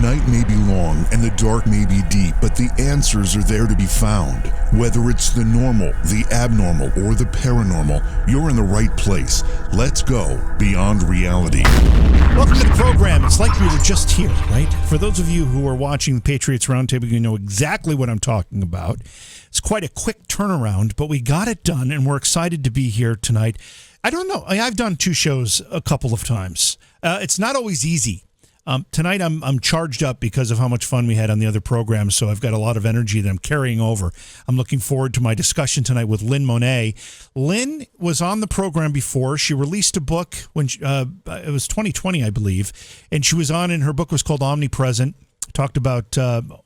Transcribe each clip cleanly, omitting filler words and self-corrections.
night may be long and the dark may be deep, but the answers are there to be found. Whether it's the normal, the abnormal, or the paranormal, you're in the right place. Let's go beyond reality. Welcome to the program. It's like we were just here, right? For those of you who are watching the Patriots Roundtable, you know exactly what I'm talking about. It's quite a quick turnaround, but we got it done, and we're excited to be here tonight. I don't know. I've done two shows a couple of times. It's not always easy. Tonight I'm charged up because of how much fun we had on the other programs, so I've got a lot of energy that I'm carrying over. I'm looking forward to my discussion tonight with Lynn Monet. Lynn was on the program before. She released a book when it was 2020, I believe, and she was on, and her book was called Omnipresent. Talked about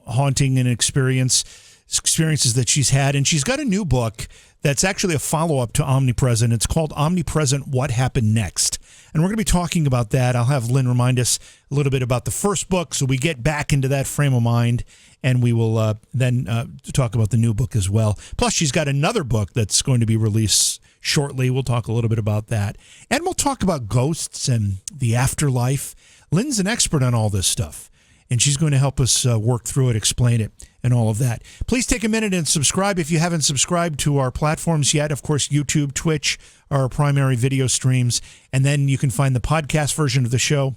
haunting and experiences that she's had, and she's got a new book that's actually a follow-up to Omnipresent. It's called Omnipresent, What Happened Next? And we're going to be talking about that. I'll have Lynn remind us a little bit about the first book so we get back into that frame of mind, and we will then talk about the new book as well. Plus, she's got another book that's going to be released shortly. We'll talk a little bit about that. And we'll talk about ghosts and the afterlife. Lynn's an expert on all this stuff, and she's going to help us work through it, explain it, and all of that. Please take a minute and subscribe if you haven't subscribed to our platforms yet. Of course, YouTube, Twitch are our primary video streams, and then you can find the podcast version of the show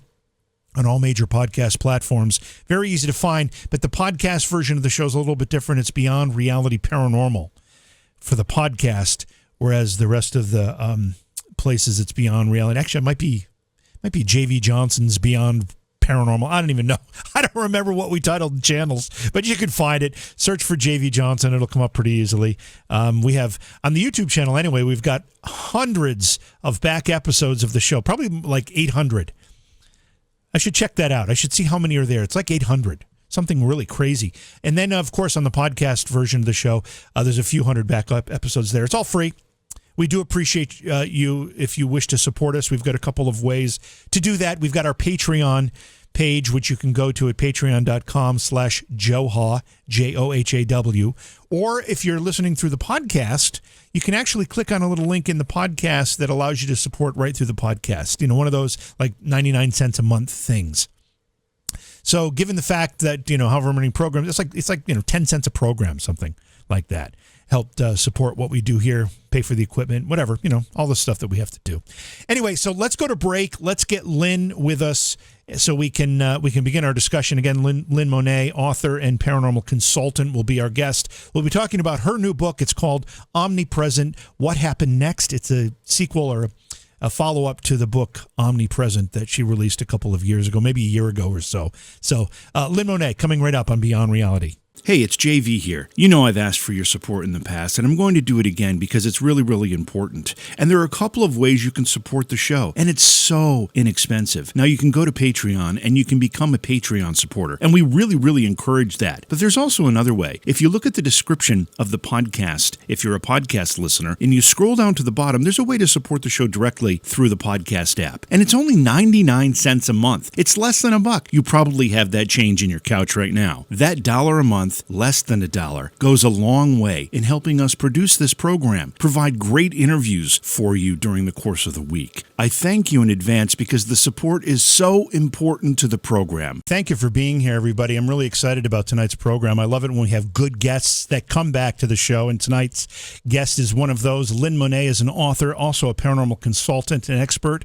on all major podcast platforms. Very easy to find, but the podcast version of the show is a little bit different. It's Beyond Reality Paranormal for the podcast, whereas the rest of the places it's Beyond Reality. Actually, it might be J.V. Johnson's Beyond Paranormal. I don't even know. I don't remember what we titled the channels, but you can find it. Search for J.V. Johnson. It'll come up pretty easily. We have, on the YouTube channel anyway, we've got hundreds of back episodes of the show, probably like 800. I should check that out. I should see how many are there. It's like 800. Something really crazy. And then, of course, on the podcast version of the show, there's a few hundred backup episodes there. It's all free. We do appreciate you if you wish to support us. We've got a couple of ways to do that. We've got our Patreon page, which you can go to at patreon.com/Johhaw, Johhaw. Or if you're listening through the podcast, you can actually click on a little link in the podcast that allows you to support right through the podcast. You know, one of those like 99 cents a month things. So given the fact that, however many programs, it's like 10 cents a program, something like that. Helped support what we do here, pay for the equipment, whatever, all the stuff that we have to do. Anyway, so let's go to break. Let's get Lynn with us so we can begin our discussion. Again, Lynn Monet, author and paranormal consultant, will be our guest. We'll be talking about her new book. It's called Omnipresent, What Happened Next? It's a sequel or a follow-up to the book Omnipresent that she released a couple of years ago, maybe a year ago or so. So Lynn Monet coming right up on Beyond Reality. Hey, it's JV here. You know I've asked for your support in the past, and I'm going to do it again because it's really, really important. And there are a couple of ways you can support the show, and it's so inexpensive. Now, you can go to Patreon, and you can become a Patreon supporter, and we really, really encourage that. But there's also another way. If you look at the description of the podcast, if you're a podcast listener, and you scroll down to the bottom, there's a way to support the show directly through the podcast app. And it's only 99 cents a month. It's less than $1. You probably have that change in your couch right now. That $1 a month, less than $1, goes a long way in helping us produce this program, provide great interviews for you during the course of the week. I thank you in advance because the support is so important to the program. Thank you for being here, everybody. I'm really excited about tonight's program. I love it when we have good guests that come back to the show, and tonight's guest is one of those. Lynn Monet is an author, also a paranormal consultant and expert.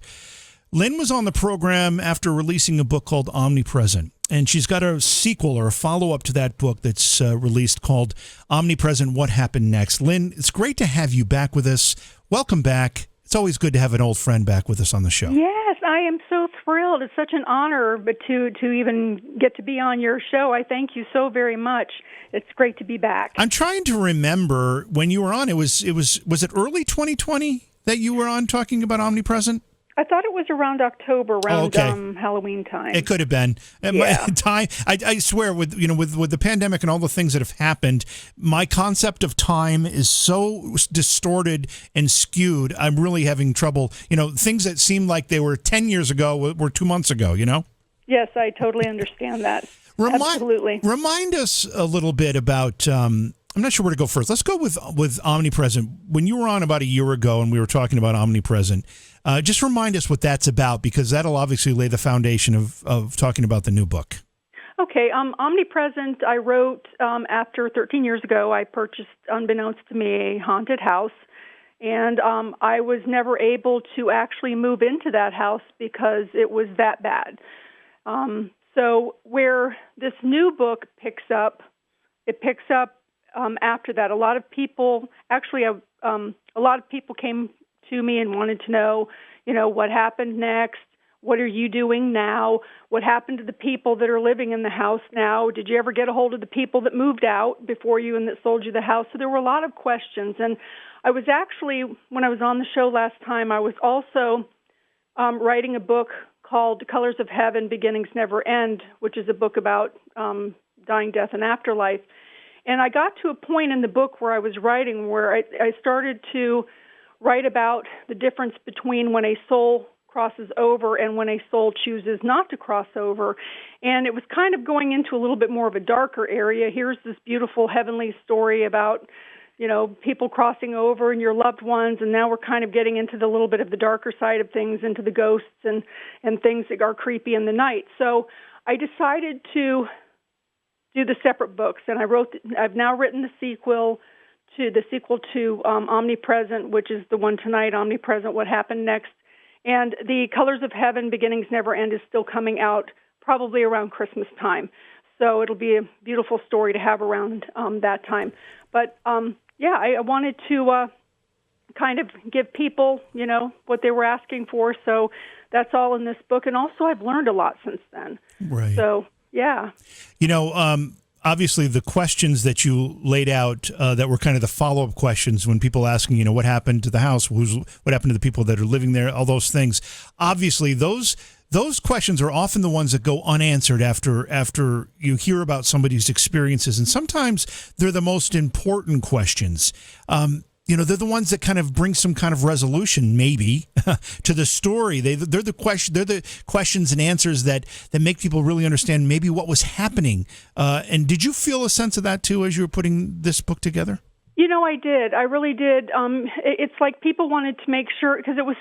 Lynn was on the program after releasing a book called Omnipresent. And she's got a sequel or a follow-up to that book that's released called Omnipresent, What Happened Next? Lynn, it's great to have you back with us. Welcome back. It's always good to have an old friend back with us on the show. Yes, I am so thrilled. It's such an honor to even get to be on your show. I thank you so very much. It's great to be back. I'm trying to remember when you were on. Was it early 2020 that you were on talking about Omnipresent? I thought it was around October, around Halloween time. It could have been. Yeah. Time. I swear, with the pandemic and all the things that have happened, my concept of time is so distorted and skewed. I'm really having trouble. Things that seemed like they were 10 years ago were 2 months ago. Yes, I totally understand that. Absolutely. Remind us a little bit about. I'm not sure where to go first. Let's go with Omnipresent. When you were on about a year ago and we were talking about Omnipresent, just remind us what that's about, because that'll obviously lay the foundation of talking about the new book. Okay. Okay, Omnipresent, I wrote after 13 years ago. I purchased, unbeknownst to me, a haunted house, and I was never able to actually move into that house because it was that bad. So where this new book picks up, it picks up after that. A lot of people, actually, a lot of people came to me and wanted to know, what happened next. What are you doing now? What happened to the people that are living in the house now? Did you ever get a hold of the people that moved out before you and that sold you the house? So there were a lot of questions. And I was actually, when I was on the show last time, I was also writing a book called Colors of Heaven, Beginnings Never End, which is a book about dying, death, and afterlife. And I got to a point in the book where I was writing where I started to write about the difference between when a soul crosses over and when a soul chooses not to cross over. And it was kind of going into a little bit more of a darker area. Here's this beautiful heavenly story about, people crossing over and your loved ones, and now we're kind of getting into the little bit of the darker side of things, into the ghosts and things that are creepy in the night. So I decided to do the separate books, and I've now written the sequel to Omnipresent, which is the one tonight, Omnipresent, What Happened Next. And the Colors of Heaven, Beginnings Never End is still coming out probably around Christmas time. So it'll be a beautiful story to have around that time. But, I wanted to kind of give people, what they were asking for. So that's all in this book. And also I've learned a lot since then. Right. So, yeah. Obviously, the questions that you laid out that were kind of the follow-up questions when people asking, what happened to the house, what happened to the people that are living there, all those things. Obviously, those questions are often the ones that go unanswered after you hear about somebody's experiences, and sometimes they're the most important questions. They're the ones that kind of bring some kind of resolution, maybe, to the story. They're the questions and answers that make people really understand maybe what was happening. And did you feel a sense of that too as you were putting this book together? I did. I really did. It's like people wanted to make sure, because it was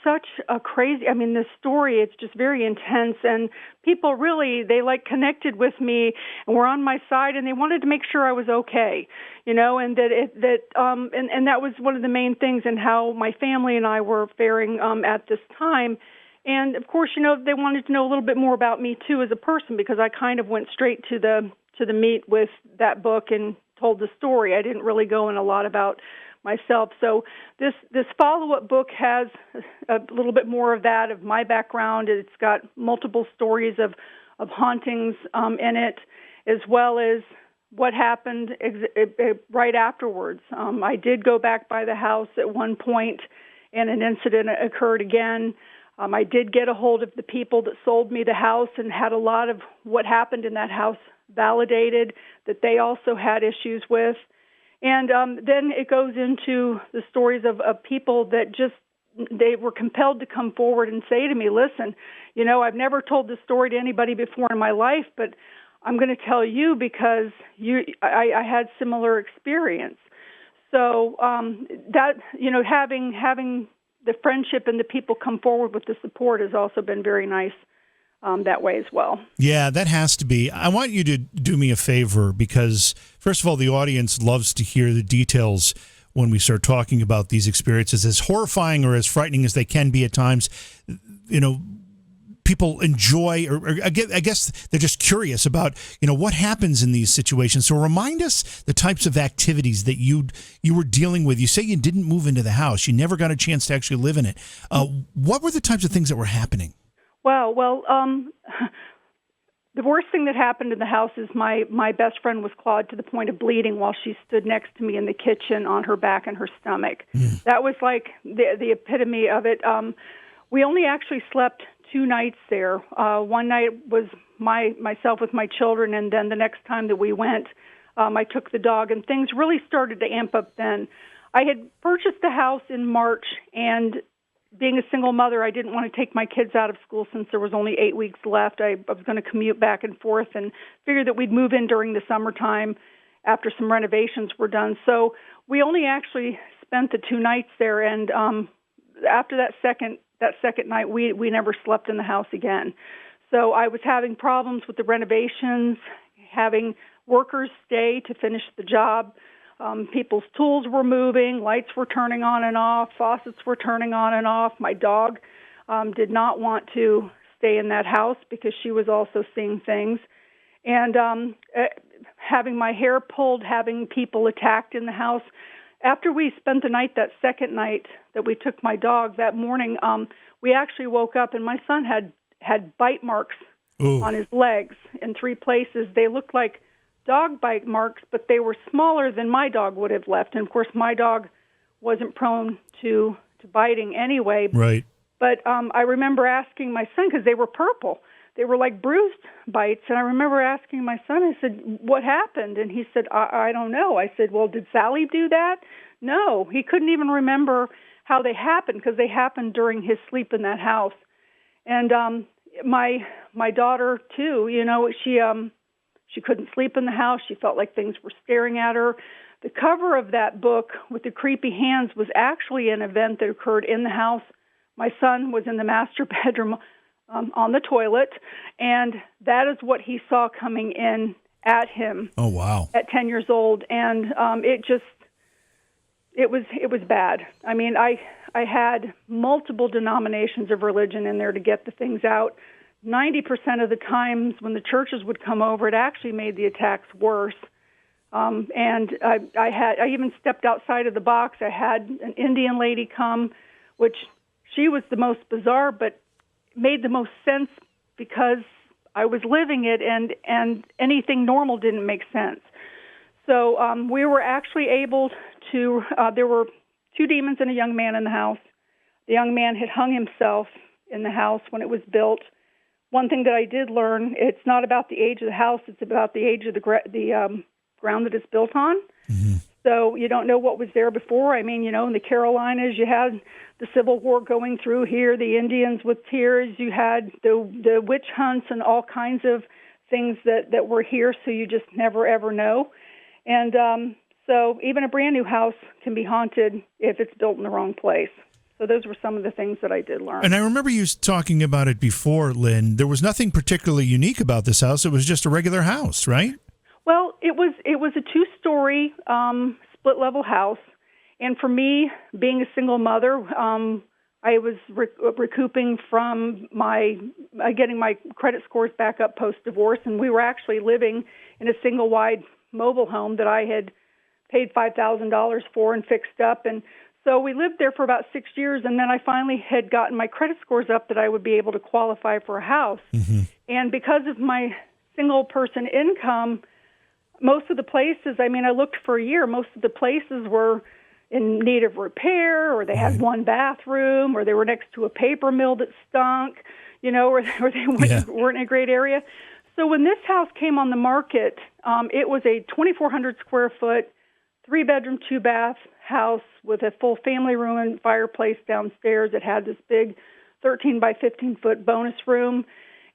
such a crazy. The story. It's just very intense, and people really they connected with me and were on my side, and they wanted to make sure I was okay, and and that was one of the main things in how my family and I were faring at this time. And of course, they wanted to know a little bit more about me too as a person, because I kind of went straight to the meat with that book and told the story. I didn't really go in a lot about myself. So this follow-up book has a little bit more of that, of my background. It's got multiple stories of hauntings in it, as well as what happened right afterwards. I did go back by the house at one point, and an incident occurred again. I did get a hold of the people that sold me the house and had a lot of what happened in that house validated, that they also had issues with. And then it goes into the stories of people that they were compelled to come forward and say to me, listen, I've never told this story to anybody before in my life, but I'm going to tell you because I had similar experience. So that, having the friendship and the people come forward with the support has also been very nice. That way as well. Yeah, that has to be. I want you to do me a favor, because, first of all, the audience loves to hear the details when we start talking about these experiences. As horrifying or as frightening as they can be at times, people enjoy, or I guess they're just curious about, what happens in these situations. So remind us the types of activities that you were dealing with. You say you didn't move into the house. You never got a chance to actually live in it. What were the types of things that were happening? Well, the worst thing that happened in the house is my best friend was clawed to the point of bleeding while she stood next to me in the kitchen on her back and her stomach. That was like the epitome of it. We only actually slept 2 nights there. One night was myself with my children, and then the next time that we went, I took the dog, and things really started to amp up then. I had purchased the house in March, and being a single mother, I didn't want to take my kids out of school since there was only 8 weeks left. I was going to commute back and forth and figured that we'd move in during the summertime after some renovations were done. So we only actually spent the 2 nights there, and after that second night, we never slept in the house again. So I was having problems with the renovations, having workers stay to finish the job. People's tools were moving, lights were turning on and off, faucets were turning on and off. My dog did not want to stay in that house because she was also seeing things. And having my hair pulled, having people attacked in the house. After we spent the night, that second night that we took my dog, that morning, we actually woke up and my son had bite marks on his legs in 3 places. They looked like dog bite marks, but they were smaller than my dog would have left. And, of course, my dog wasn't prone to biting anyway. Right. But I remember asking my son, because they were purple. They were like bruised bites. And I remember asking my son, I said, what happened? And he said, I don't know. I said, well, did Sally do that? No. He couldn't even remember how they happened because they happened during his sleep in that house. And my daughter, too, she couldn't sleep in the house. She felt like things were staring at her. The cover of that book with the creepy hands was actually an event that occurred in the house. My son was in the master bedroom on the toilet, and that is what he saw coming in at him. Oh, wow. At 10 years old, and it was bad. I mean, I had multiple denominations of religion in there to get the things out. 90% of the times when the churches would come over, it actually made the attacks worse. And I even stepped outside of the box. I had an Indian lady come, which she was the most bizarre, but made the most sense because I was living it, and anything normal didn't make sense. So we were actually able to, there were 2 demons and a young man in the house. The young man had hung himself in the house when it was built. One thing that I did learn, it's not about the age of the house, it's about the age of the ground that it's built on. Mm-hmm. So you don't know what was there before. I mean, in the Carolinas, you had the Civil War going through here, the Indians with tears, you had the witch hunts and all kinds of things that were here, so you just never, ever know. And so even a brand new house can be haunted if it's built in the wrong place. So those were some of the things that I did learn. And I remember you talking about it before, Lynn. There was nothing particularly unique about this house. It was just a regular house, right? Well, it was a 2-story split-level house. And for me, being a single mother, I was recouping from getting my credit scores back up post-divorce. And we were actually living in a single-wide mobile home that I had paid $5,000 for and fixed up. And so we lived there for about 6 years, and then I finally had gotten my credit scores up that I would be able to qualify for a house. Mm-hmm. And because of my single-person income, most of the places, I looked for a year, most of the places were in need of repair, or they had one bathroom, or they were next to a paper mill that stunk, or they weren't in a great area. So when this house came on the market, it was a 2,400 square foot, 3-bedroom, 2-bath house with a full family room and fireplace downstairs. It had this big 13 by 15 foot bonus room,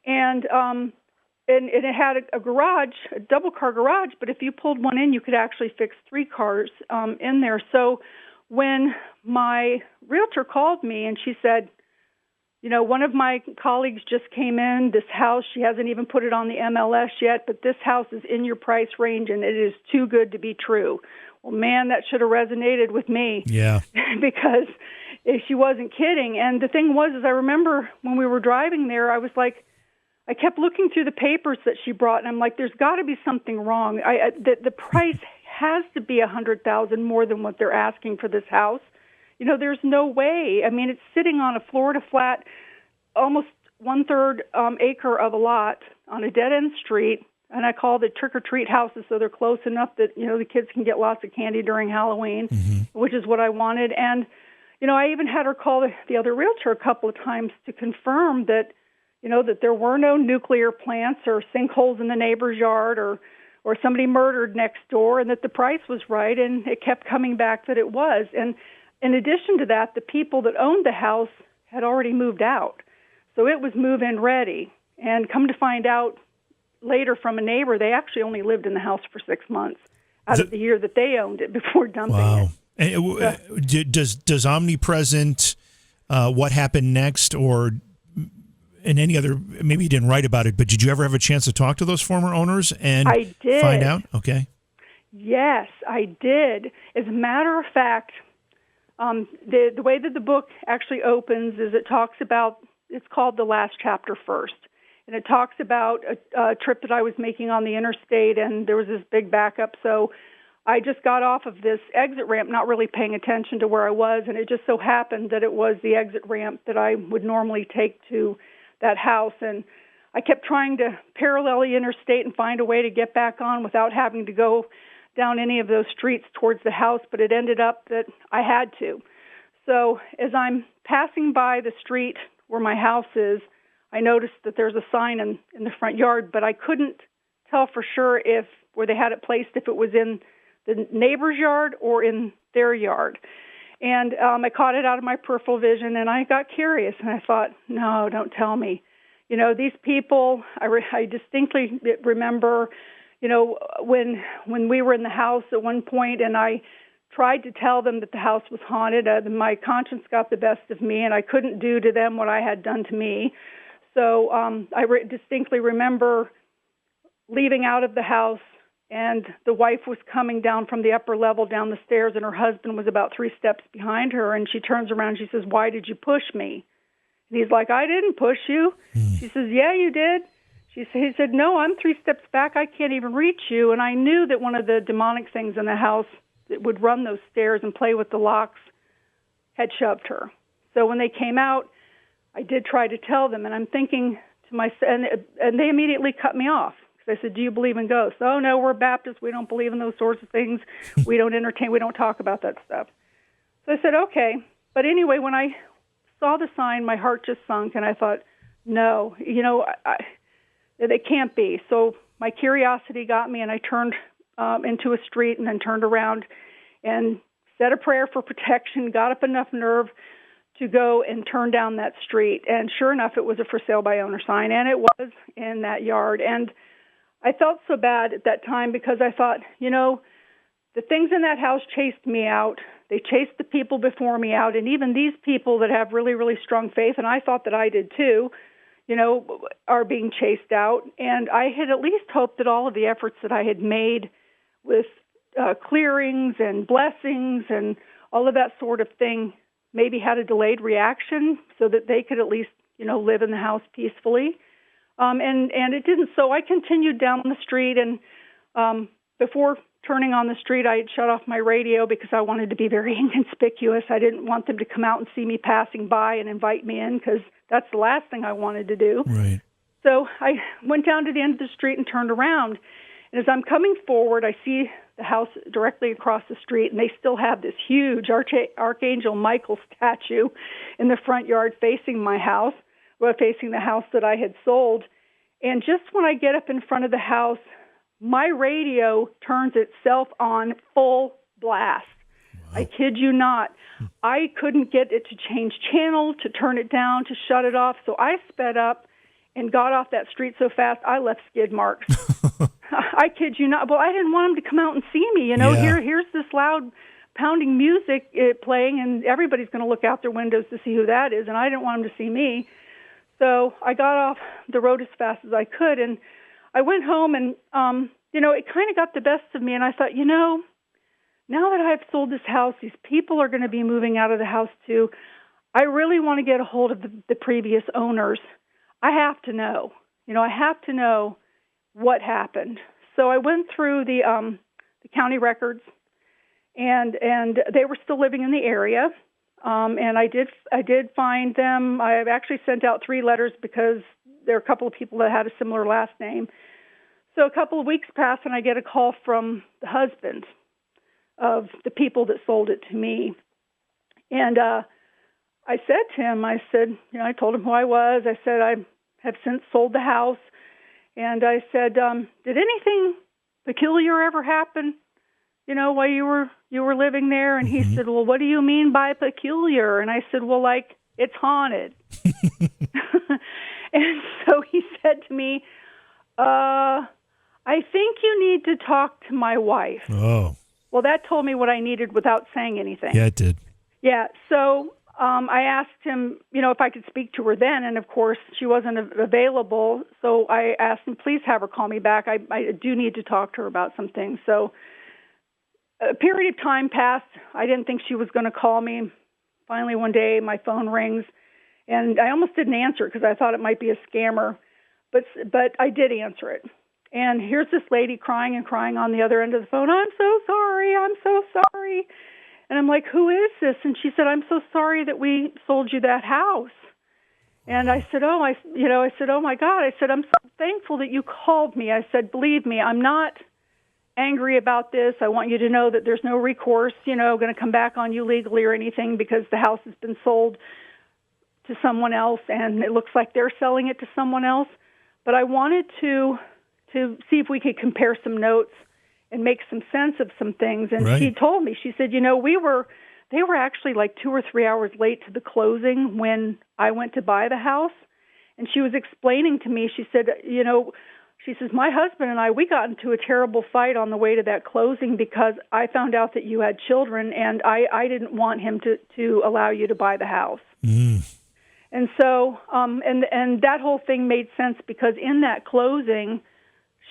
and it had a garage, a double car garage. But if you pulled one in, you could actually fix 3 cars in there. So when my realtor called me and she said, one of my colleagues just came in, this house, she hasn't even put it on the MLS yet, but this house is in your price range and it is too good to be true. Well, man, that should have resonated with me. Yeah. Because she wasn't kidding. And the thing was, I remember when we were driving there, I was like, I kept looking through the papers that she brought, and I'm like, there's got to be something wrong. The price has to be $100,000 more than what they're asking for this house. There's no way. It's sitting on a Florida flat, almost 1/3 acre of a lot on a dead-end street. And I call the trick-or-treat houses so they're close enough that, the kids can get lots of candy during Halloween, which is what I wanted. And, I even had her call the other realtor a couple of times to confirm that, that there were no nuclear plants or sinkholes in the neighbor's yard or somebody murdered next door, and that the price was right. And it kept coming back that it was. And in addition to that, the people that owned the house had already moved out. So it was move-in ready. And come to find out, later from a neighbor, they actually only lived in the house for 6 months out of the year that they owned it before dumping it. Does Omnipresent, what happened next, or and any other, maybe you didn't write about it, but did you ever have a chance to talk to those former owners and I did. find out? Okay. Yes, I did. As a matter of fact, the way that the book actually opens is it talks about, it's called The Last Chapter First. And it talks about a trip that I was making on the interstate, and there was this big backup. So I just got off of this exit ramp, not really paying attention to where I was, and it just so happened that it was the exit ramp that I would normally take to that house. And I kept trying to parallel the interstate and find a way to get back on without having to go down any of those streets towards the house, but it ended up that I had to. So as I'm passing by the street where my house is, I noticed that there's a sign in the front yard, but I couldn't tell for sure if where they had it placed, if it was in the neighbor's yard or in their yard. And I caught it out of my peripheral vision, and I got curious, and I thought, no, don't tell me. You know, these people, I distinctly remember, you know, when we were in the house at one point, and I tried to tell them that the house was haunted, my conscience got the best of me, and I couldn't do to them what I had done to me. So I distinctly remember leaving out of the house, and the wife was coming down from the upper level down the stairs, and her husband was about 3 steps behind her, and she turns around and she says, "Why did you push me?" And he's like, "I didn't push you." She says, "Yeah, you did." He said, "No, I'm 3 steps back. I can't even reach you." And I knew that one of the demonic things in the house that would run those stairs and play with the locks had shoved her. So when they came out, I did try to tell them, and I'm thinking to myself, and they immediately cut me off. Because I said, "Do you believe in ghosts?" "Oh, no, we're Baptists. We don't believe in those sorts of things. We don't entertain. We don't talk about that stuff." So I said, "Okay." But anyway, when I saw the sign, my heart just sunk, and I thought, no, you know, it can't be. So my curiosity got me, and I turned into a street and then turned around and said a prayer for protection, got up enough nerve to go and turn down that street. And sure enough, it was a for sale by owner sign, and it was in that yard. And I felt so bad at that time because I thought, you know, the things in that house chased me out. They chased the people before me out, and even these people that have really, really strong faith, and I thought that I did too, you know, are being chased out. And I had at least hoped that all of the efforts that I had made with clearings and blessings and all of that sort of thing maybe had a delayed reaction so that they could at least, you know, live in the house peacefully. And it didn't. So I continued down the street, and before turning on the street, I had shut off my radio because I wanted to be very inconspicuous. I didn't want them to come out and see me passing by and invite me in, because that's the last thing I wanted to do. Right. So I went down to the end of the street and turned around. And as I'm coming forward, I see the house directly across the street, and they still have this huge Archangel Michael statue in the front yard facing my house, well, facing the house that I had sold. And just when I get up in front of the house, my radio turns itself on full blast. Wow. I kid you not. I couldn't get it to change channel, to turn it down, to shut it off. So I sped up and got off that street so fast I left skid marks. I kid you not. Well, I didn't want them to come out and see me. You know, here's this loud pounding music playing, and everybody's going to look out their windows to see who that is, and I didn't want them to see me. So I got off the road as fast as I could, and I went home, and, you know, it kind of got the best of me, and I thought, you know, now that I've sold this house, these people are going to be moving out of the house too. I really want to get a hold of the previous owners. I have to know. You know, I have to know what happened. So I went through the county records, and they were still living in the area. And I did find them. I've actually sent out 3 letters because there are a couple of people that had a similar last name. So a couple of weeks passed, and I get a call from the husband of the people that sold it to me. And I said to him, I said, I told him who I was. I said, I have since sold the house. And I said, did anything peculiar ever happen, while you were living there? And he said, well, what do you mean by peculiar? And I said, well, like, it's haunted. And so he said to me, I think you need to talk to my wife. Oh. Well, that told me what I needed without saying anything. Yeah, it did. Yeah, so I asked him, if I could speak to her then, and of course she wasn't available. So I asked him, please have her call me back. I do need to talk to her about some things. So a period of time passed. I didn't think she was going to call me. Finally, one day, my phone rings, and I almost didn't answer because I thought it might be a scammer, but I did answer it. And here's this lady crying and crying on the other end of the phone. I'm so sorry. And I'm like, who is this? And she said, I'm so sorry that we sold you that house. And I said, oh my God. I said, I'm so thankful that you called me. I said, believe me, I'm not angry about this. I want you to know that there's no recourse, going to come back on you legally or anything because the house has been sold to someone else and it looks like they're selling it to someone else. But I wanted to see if we could compare some notes and make some sense of some things. And right. She told me, she said, they were actually like 2 or 3 hours late to the closing when I went to buy the house. And she was explaining to me, she said, she says, my husband and we got into a terrible fight on the way to that closing because I found out that you had children and I didn't want him to allow you to buy the house. Mm. And so, and that whole thing made sense because in that closing,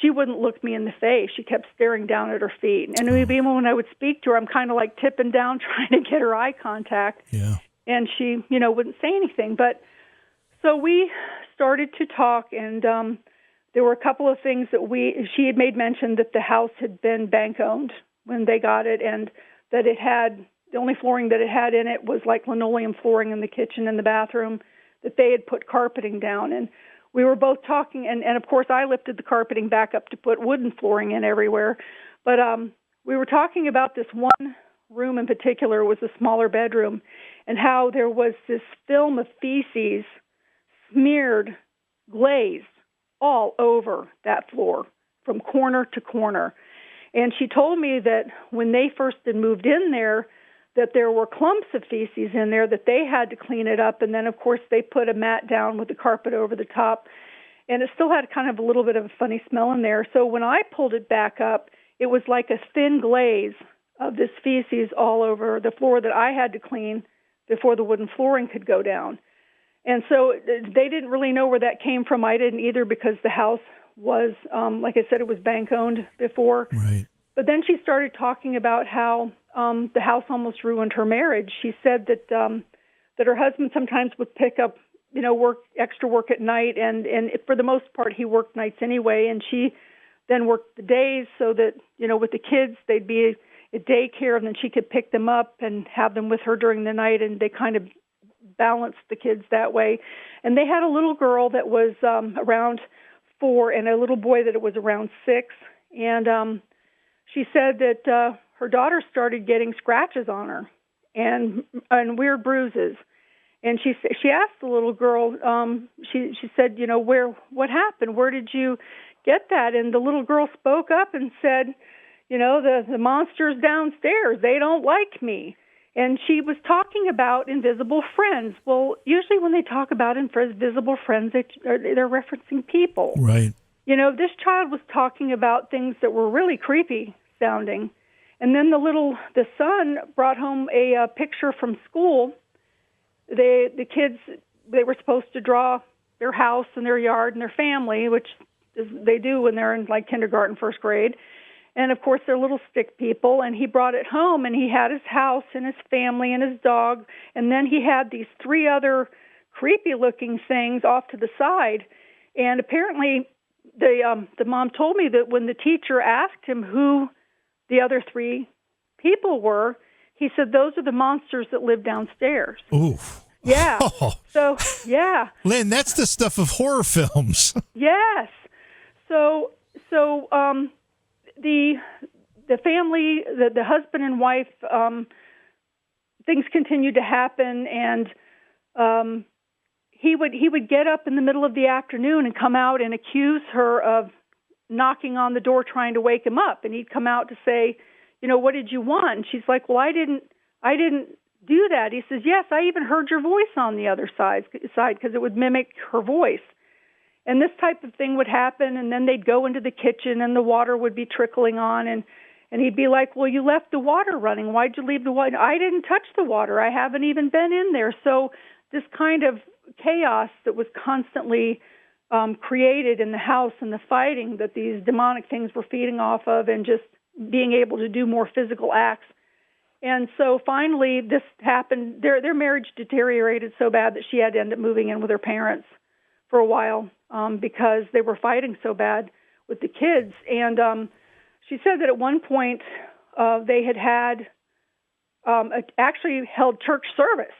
she wouldn't look me in the face. She kept staring down at her feet. And even when I would speak to her, I'm kind of like tipping down, trying to get her eye contact. Yeah. And she, wouldn't say anything. But so we started to talk, and there were a couple of things that she had made mention that the house had been bank-owned when they got it, and that it had, the only flooring that it had in it was like linoleum flooring in the kitchen and the bathroom, that they had put carpeting down. And we were both talking, and of course I lifted the carpeting back up to put wooden flooring in everywhere. But we were talking about this one room in particular. It was a smaller bedroom, and how there was this film of feces smeared glaze all over that floor from corner to corner. And she told me that when they first had moved in there, that there were clumps of feces in there, that they had to clean it up. And then, of course, they put a mat down with the carpet over the top. And it still had kind of a little bit of a funny smell in there. So when I pulled it back up, it was like a thin glaze of this feces all over the floor that I had to clean before the wooden flooring could go down. And so they didn't really know where that came from. I didn't either because the house was, like I said, it was bank-owned before. Right. But then she started talking about how the house almost ruined her marriage. She said that her husband sometimes would pick up, extra work at night, and for the most part he worked nights anyway, and she then worked the days so that, with the kids, they'd be at daycare, and then she could pick them up and have them with her during the night, and they kind of balanced the kids that way. And they had a little girl that was around 4 and a little boy that was around 6, and she said that her daughter started getting scratches on her and weird bruises. And she asked the little girl, she said, what happened? Where did you get that? And the little girl spoke up and said, the monsters downstairs, they don't like me. And she was talking about invisible friends. Well, usually when they talk about invisible friends, they're referencing people. Right. This child was talking about things that were really creepy sounding. And then the son brought home a picture from school. The kids, they were supposed to draw their house and their yard and their family, which they do when they're in like kindergarten, first grade. And of course, they're little stick people. And he brought it home, and he had his house and his family and his dog. And then he had these 3 other creepy-looking things off to the side. And apparently, the mom told me that when the teacher asked him who the other 3 people were, he said, those are the monsters that live downstairs. Oof. Yeah. So, yeah. Lynn, that's the stuff of horror films. Yes. So the family, the husband and wife, things continued to happen, and he would get up in the middle of the afternoon and come out and accuse her of knocking on the door trying to wake him up, and he'd come out to say, what did you want? And she's like, well, I didn't do that. He says, yes, I even heard your voice on the other side because it would mimic her voice. And this type of thing would happen, and then they'd go into the kitchen, and the water would be trickling on, and And he'd be like, well, you left the water running. Why'd you leave the water? I didn't touch the water. I haven't even been in there. So this kind of chaos that was constantly created in the house and the fighting that these demonic things were feeding off of, and just being able to do more physical acts. And so finally this happened. Their marriage deteriorated so bad that she had to end up moving in with her parents for a while because they were fighting so bad with the kids. And she said that at one point they had actually held church service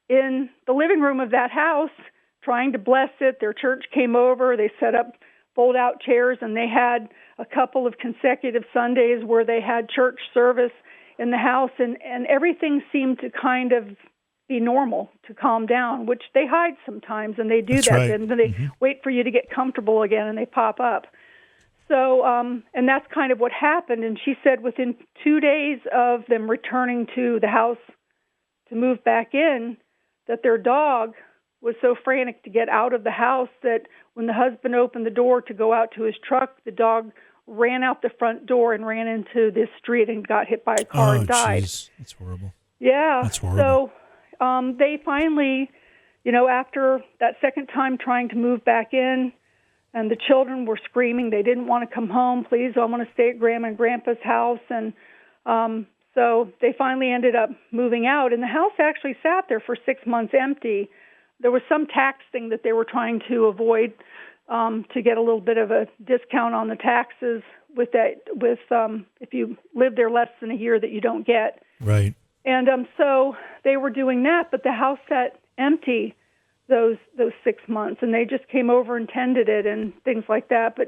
in the living room of that house, trying to bless it. Their church came over. They set up fold-out chairs, and they had a couple of consecutive Sundays where they had church service in the house, and everything seemed to kind of be normal, to calm down, which they hide sometimes, and they do That's that. right. And then they wait for you to get comfortable again, and they pop up. So, and that's kind of what happened. And she said within 2 days of them returning to the house to move back in, that their dog was so frantic to get out of the house that when the husband opened the door to go out to his truck, the dog ran out the front door and ran into this street and got hit by a car and died. Jeez. That's horrible. Yeah. That's horrible. So they finally, after that second time trying to move back in, and the children were screaming, they didn't want to come home. Please, I want to stay at Grandma and Grandpa's house. And so they finally ended up moving out, and the house actually sat there for 6 months empty. There was some tax thing that they were trying to avoid to get a little bit of a discount on the taxes with that. If you live there less than a year, that you don't get. Right. And so they were doing that, but the house sat empty those 6 months, and they just came over and tended it and things like that. But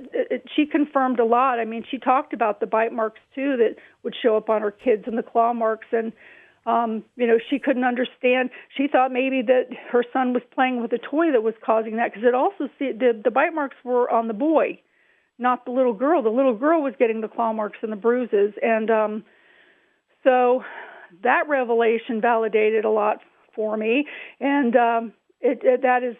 she confirmed a lot. I mean, she talked about the bite marks too that would show up on her kids, and the claw marks, and she couldn't understand. She thought maybe that her son was playing with a toy that was causing that, because it also the bite marks were on the boy, not the little girl. The little girl was getting the claw marks and the bruises, and so that revelation validated a lot for me, and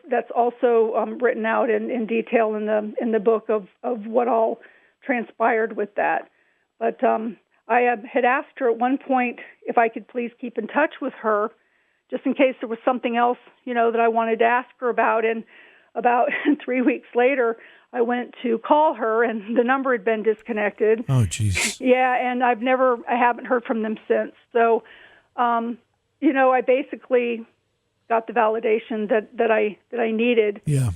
that's also written out in detail in the book of what all transpired with that. But I had asked her at one point if I could please keep in touch with her, just in case there was something else, that I wanted to ask her about. And about 3 weeks later, I went to call her, and the number had been disconnected. Oh, jeez. Yeah, and I haven't heard from them since. So, I basically got the validation that I needed. Yeah.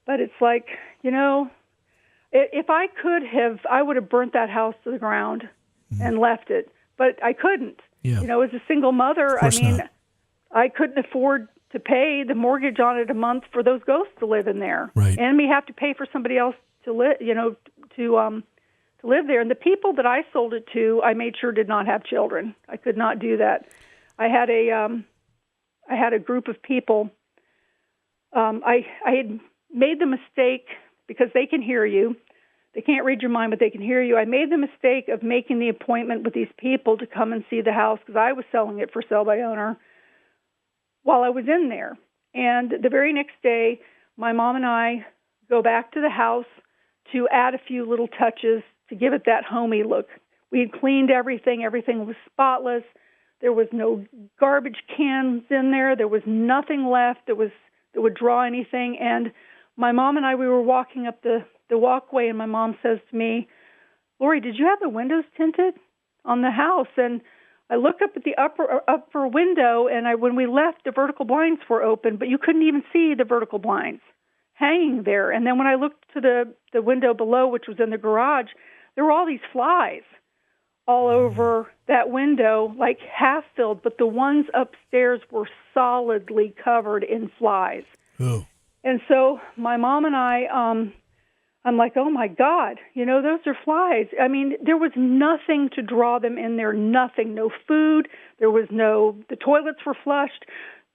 But it's like, if I could have, I would have burnt that house to the ground and left it. But I couldn't. Yeah. As a single mother, Not. I couldn't afford to pay the mortgage on it a month for those ghosts to live in there. Right. And we have to pay for somebody else to live, to live there. And the people that I sold it to, I made sure did not have children. I could not do that. I had a group of people. I had made the mistake, because they can hear you. They can't read your mind, but they can hear you. I made the mistake of making the appointment with these people to come and see the house, because I was selling it for sale by owner while I was in there. And the very next day, my mom and I go back to the house to add a few little touches to give it that homey look. We had cleaned everything. Everything was spotless. There was no garbage cans in there. There was nothing left that would draw anything. And my mom and I, we were walking up the walkway, and my mom says to me, "Lori, did you have the windows tinted on the house?" And I look up at the upper window, and when we left, the vertical blinds were open, but you couldn't even see the vertical blinds hanging there. And then when I looked to the window below, which was in the garage, there were all these flies all over that window, like half filled, but the ones upstairs were solidly covered in flies. Oh. And so my mom and I, I'm like, oh my God, those are flies. I mean, there was nothing to draw them in there, nothing, no food. The toilets were flushed.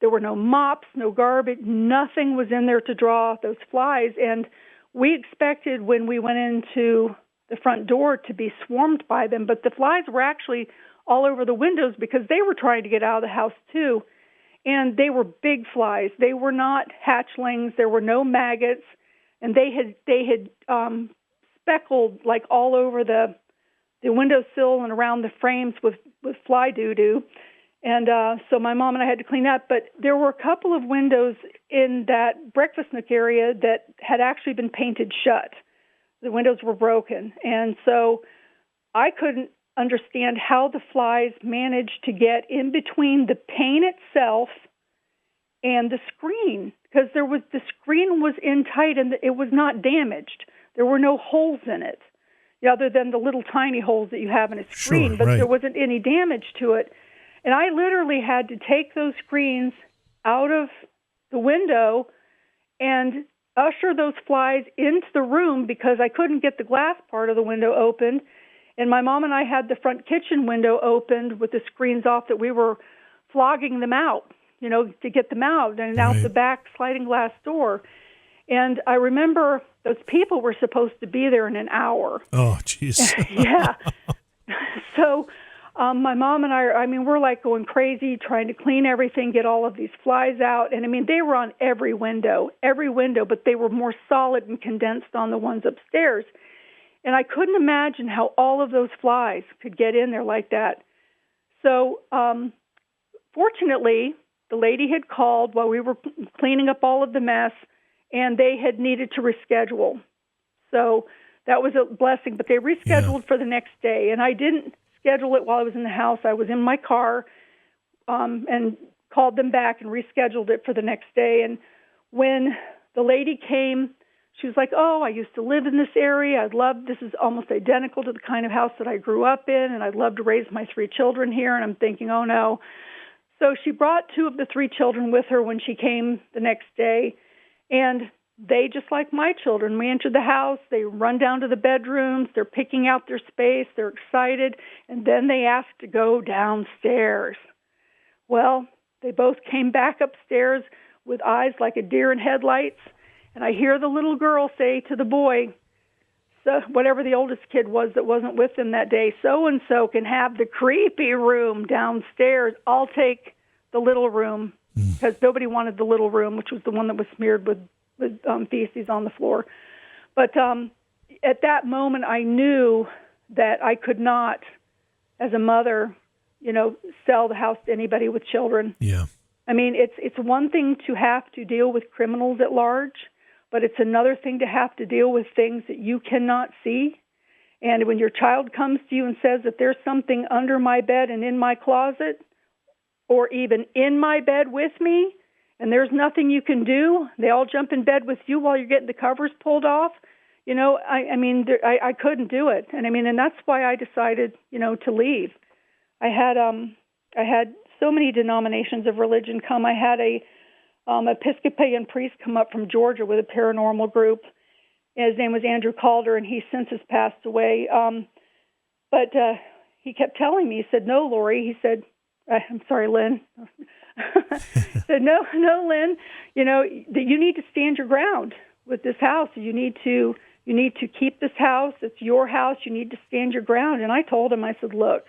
There were no mops, no garbage, nothing was in there to draw those flies. And we expected when we went into the front door to be swarmed by them, but the flies were actually all over the windows because they were trying to get out of the house too. And they were big flies. They were not hatchlings. There were no maggots, and they had speckled like all over the the windowsill and around the frames with fly doo-doo. And so my mom and I had to clean that. But there were a couple of windows in that breakfast nook area that had actually been painted shut. The windows were broken. And so I couldn't understand how the flies managed to get in between the paint itself and the screen, because the screen was in tight and it was not damaged. There were no holes in it, other than the little tiny holes that you have in a screen, Sure, but right. there wasn't any damage to it. And I literally had to take those screens out of the window and usher those flies into the room because I couldn't get the glass part of the window opened. And my mom and I had the front kitchen window opened with the screens off that we were flogging them out, to get them out, and out the back sliding glass door. And I remember those people were supposed to be there in an hour. Oh, jeez. Yeah. So my mom and I, we're like going crazy trying to clean everything, get all of these flies out. And they were on every window, but they were more solid and condensed on the ones upstairs. And I couldn't imagine how all of those flies could get in there like that. So fortunately, the lady had called while we were cleaning up all of the mess, and they had needed to reschedule. So that was a blessing, but they rescheduled for the next day. And I didn't schedule it while I was in the house. I was in my car and called them back and rescheduled it for the next day. And when the lady came, she was like, "Oh, I used to live in this area. This is almost identical to the kind of house that I grew up in, and I'd love to raise my 3 children here." And I'm thinking, oh, no. So she brought 2 of the 3 children with her when she came the next day. And they, just like my children, we entered the house, they run down to the bedrooms, they're picking out their space, they're excited, and then they ask to go downstairs. Well, they both came back upstairs with eyes like a deer in headlights, and I hear the little girl say to the boy, so whatever the oldest kid was that wasn't with them that day, so-and-so can have the creepy room downstairs. I'll take the little room, because nobody wanted the little room, which was the one that was smeared with feces on the floor. But at that moment, I knew that I could not, as a mother, sell the house to anybody with children. Yeah. It's one thing to have to deal with criminals at large, but it's another thing to have to deal with things that you cannot see. And when your child comes to you and says that there's something under my bed and in my closet, or even in my bed with me, and there's nothing you can do, they all jump in bed with you while you're getting the covers pulled off, I couldn't do it. And that's why I decided, to leave. I had so many denominations of religion come. I had a Episcopalian priest come up from Georgia with a paranormal group. His name was Andrew Calder, and he since has passed away. But he kept telling me, he said, "No, Lori," he said, I'm sorry, Lynn. He said, no, Lynn, that you need to stand your ground with this house. You need to keep this house. It's your house. You need to stand your ground. And I told him, I said, look,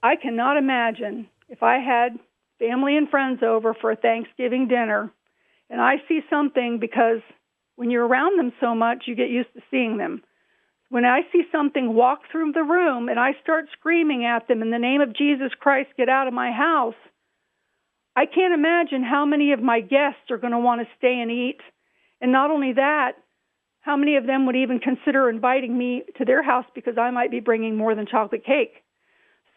I cannot imagine if I had family and friends over for a Thanksgiving dinner and I see something, because when you're around them so much, you get used to seeing them. When I see something walk through the room and I start screaming at them, "In the name of Jesus Christ, get out of my house," I can't imagine how many of my guests are going to want to stay and eat. And not only that, how many of them would even consider inviting me to their house because I might be bringing more than chocolate cake.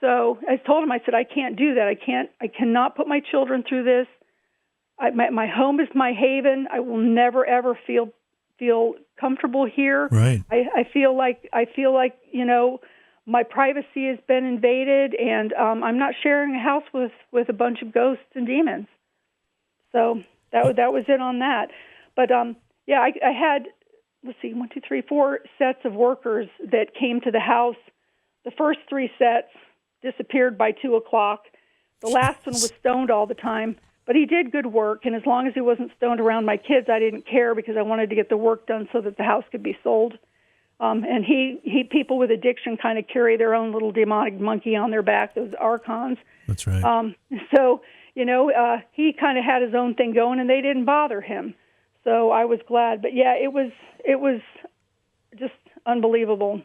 So I told him, I said, I can't do that. I cannot put my children through this. My home is my haven. I will never, ever feel comfortable here. Right. I feel like my privacy has been invaded, and I'm not sharing a house with a bunch of ghosts and demons. So that was it on that. But I had, 4 sets of workers that came to the house. The first 3 sets disappeared by 2:00. The last one was stoned all the time. But he did good work, and as long as he wasn't stoned around my kids, I didn't care, because I wanted to get the work done so that the house could be sold. And people with addiction kind of carry their own little demonic monkey on their back, those archons. That's right. So he kind of had his own thing going, and they didn't bother him. So I was glad. But yeah, it was just unbelievable.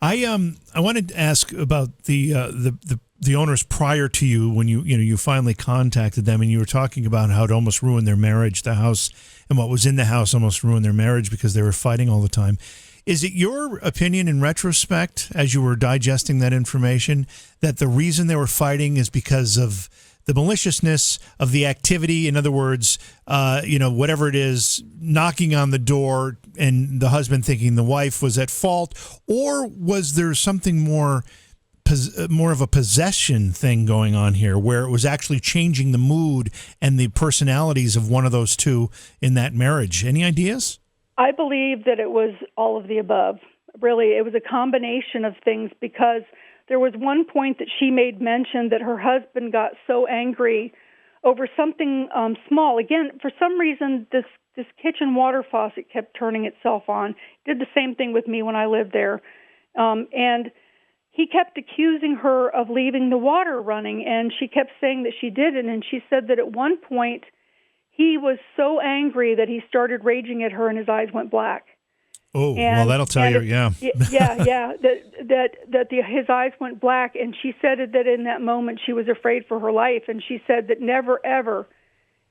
I wanted to ask about the owners prior to you when you finally contacted them, and you were talking about how it almost ruined their marriage. The house and what was in the house almost ruined their marriage because they were fighting all the time. Is it your opinion in retrospect, as you were digesting that information, that the reason they were fighting is because of the maliciousness of the activity? In other words, whatever it is, knocking on the door and the husband thinking the wife was at fault, or was there something more of a possession thing going on here, where it was actually changing the mood and the personalities of one of those two in that marriage? Any ideas? I believe that it was all of the above. Really, it was a combination of things, because there was one point that she made mention that her husband got so angry over something small. Again, for some reason, this kitchen water faucet kept turning itself on. It did the same thing with me when I lived there. And he kept accusing her of leaving the water running, and she kept saying that she didn't. And she said that at one point, he was so angry that he started raging at her, and his eyes went black. Oh, well, that'll tell you, yeah. His eyes went black, and she said that in that moment she was afraid for her life, and she said that never, ever,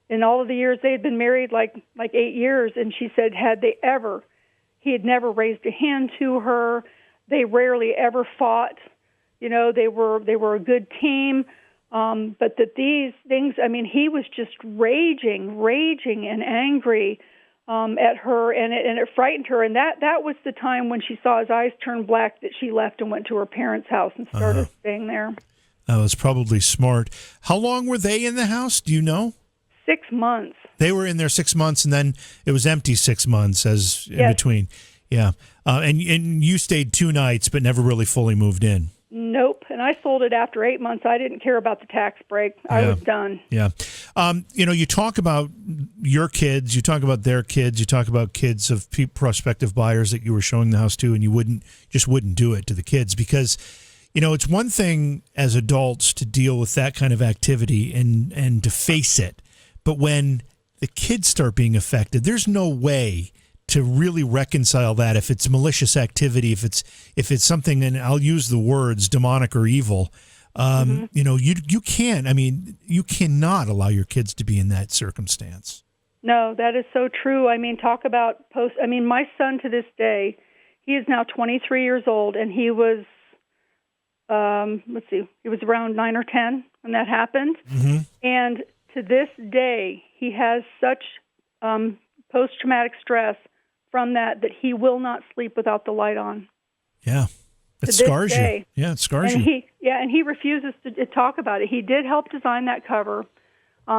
in all of the years they had been married, like 8 years, and she said he had never raised a hand to her. They rarely ever fought. They were a good team. But that these things, he was just raging and angry at her, and it frightened her. And that was the time when she saw his eyes turn black that she left and went to her parents' house and started staying there. That was probably smart. How long were they in the house? Do you know? 6 months. They were in there 6 months, and then it was empty 6 months in between. Yeah. And you stayed 2 nights, but never really fully moved in. Nope. And I sold it after 8 months. I didn't care about the tax break. I was done. Yeah. You talk about your kids, you talk about their kids, you talk about kids of prospective buyers that you were showing the house to, and you wouldn't do it to the kids because, it's one thing as adults to deal with that kind of activity and to face it. But when the kids start being affected, there's no way to really reconcile that if it's malicious activity, if it's something, and I'll use the words demonic or evil, you can't. You cannot allow your kids to be in that circumstance. No, that is so true. Talk about my son to this day, he is now 23 years old, and he was, he was around 9 or 10 when that happened. Mm-hmm. And to this day, he has such post-traumatic stress from that he will not sleep without the light on. Yeah. It scars you. Yeah, it scars you. And he refuses to talk about it. He did help design that cover